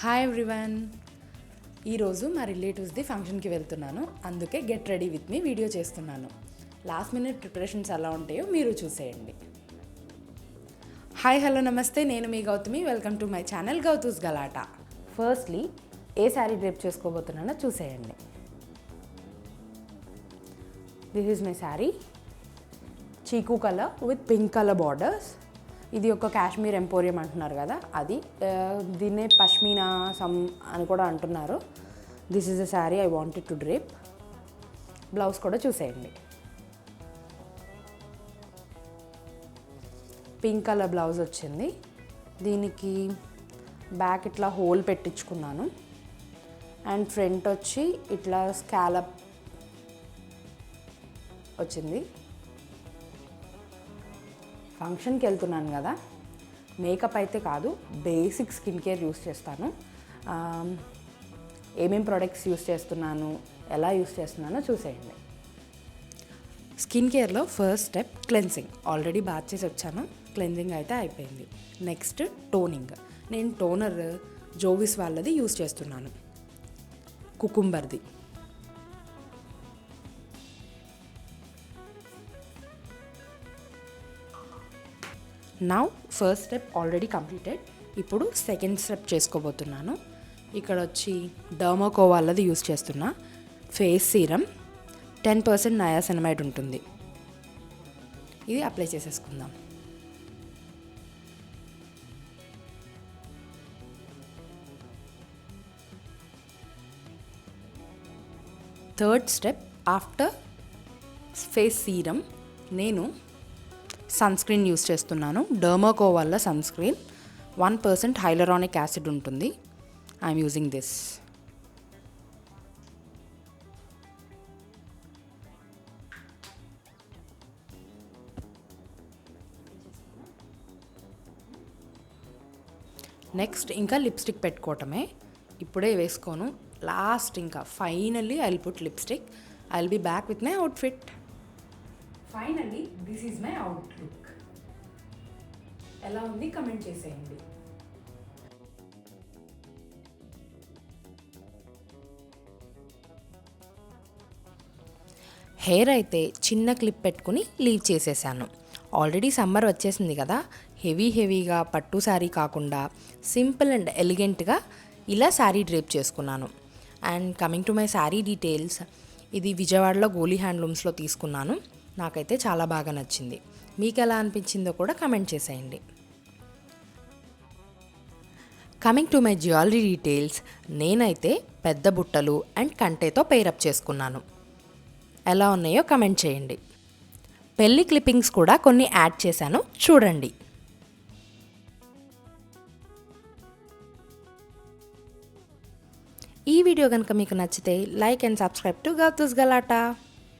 Hi everyone. ఈరోజు మా రిలేటివ్స్ది ఫంక్షన్కి వెళ్తున్నాను, అందుకే get ready with me video చేస్తున్నాను. లాస్ట్ మినిట్ ప్రిపరేషన్స్ ఎలా ఉంటాయో మీరు చూసేయండి. హాయ్ హలో నమస్తే, నేను మీ Gautami. Welcome to my channel Gautus Galatta. Firstly ఏ శారీ డ్రేప్ చేసుకోబోతున్నానో చూసేయండి. దిస్ ఈజ్ మై శారీ, చీకు colour with pink colour borders. ఇది ఒక కాశ్మీర్ ఎంపోరియం అంటున్నారు కదా, అది దీన్నే పష్మీనా సమ్ అని కూడా అంటున్నారు. This is a sari I wanted to drape. Blouse కూడా చూసేయండి. పింక్ కలర్ బ్లౌజ్ వచ్చింది. దీనికి బ్యాక్ ఇట్లా హోల్ పెట్టించుకున్నాను అండ్ ఫ్రంట్ వచ్చి ఇట్లా స్కాలప్ వచ్చింది. ఫంక్షన్కి వెళ్తున్నాను కదా, మేకప్ అయితే కాదు, బేసిక్ స్కిన్ కేర్ యూస్ చేస్తాను. ఏమేం ప్రోడక్ట్స్ యూస్ చేస్తున్నాను, ఎలా యూస్ చేస్తున్నానో చూసేయండి. స్కిన్ కేర్లో first step cleansing. Already bath చేసి వచ్చాను, క్లెన్సింగ్ అయితే అయిపోయింది. Next toning. నేను టోనర్ జోవిస్ వాళ్ళది యూస్ చేస్తున్నాను, కుకుంబర్ది. Now first step already completed. ఇప్పుడు సెకండ్ స్టెప్ చేసుకోబోతున్నాను. ఇక్కడ వచ్చి డర్మాకో వాళ్ళది యూస్ చేస్తున్నా ఫేస్ సీరం. 10% నయాసినమైడ్ ఉంటుంది. ఇది అప్లై చేసేసుకుందాం. Third step after face serum నేను సన్ స్క్రీన్ యూస్ చేస్తున్నాను. డర్మాకో వల్ల సన్ స్క్రీన్ 1% హైలరానిక్ యాసిడ్ ఉంటుంది. I'm using this. నెక్స్ట్ ఇంకా లిప్స్టిక్ పెట్టుకోవటమే. ఇప్పుడే వేసుకోను, లాస్ట్ ఇంకా finally I will put lipstick. I will be back with my outfit. Finally this is my outlook. ఎలా ఉంది కమెంట్ చేసేయండి. హెయిర్ అయితే చిన్న క్లిప్ పెట్టుకుని లీవ్ చేసేసాను. ఆల్రెడీ సమ్మర్ వచ్చేసింది కదా, హెవీగా పట్టు శారీ కాకుండా సింపుల్ అండ్ ఎలిగెంట్గా ఇలా శారీ డ్రేప్ చేసుకున్నాను. And coming to my sari details, ఇది విజయవాడలో గోలీ హ్యాండ్లూమ్స్లో తీసుకున్నాను. నాకైతే చాలా బాగా నచ్చింది. మీకు ఎలా అనిపించిందో కూడా కమెంట్ చేసేయండి. Coming to my jewellery details, నేనైతే పెద్ద బుట్టలు అండ్ కంటేతో పేరప్ చేసుకున్నాను. ఎలా ఉన్నాయో కమెంట్ చేయండి. పెళ్లి క్లిప్పింగ్స్ కూడా కొన్ని యాడ్ చేశాను, చూడండి. ఈ వీడియో కనుక మీకు నచ్చితే like and subscribe to గౌతూస్ Galatta.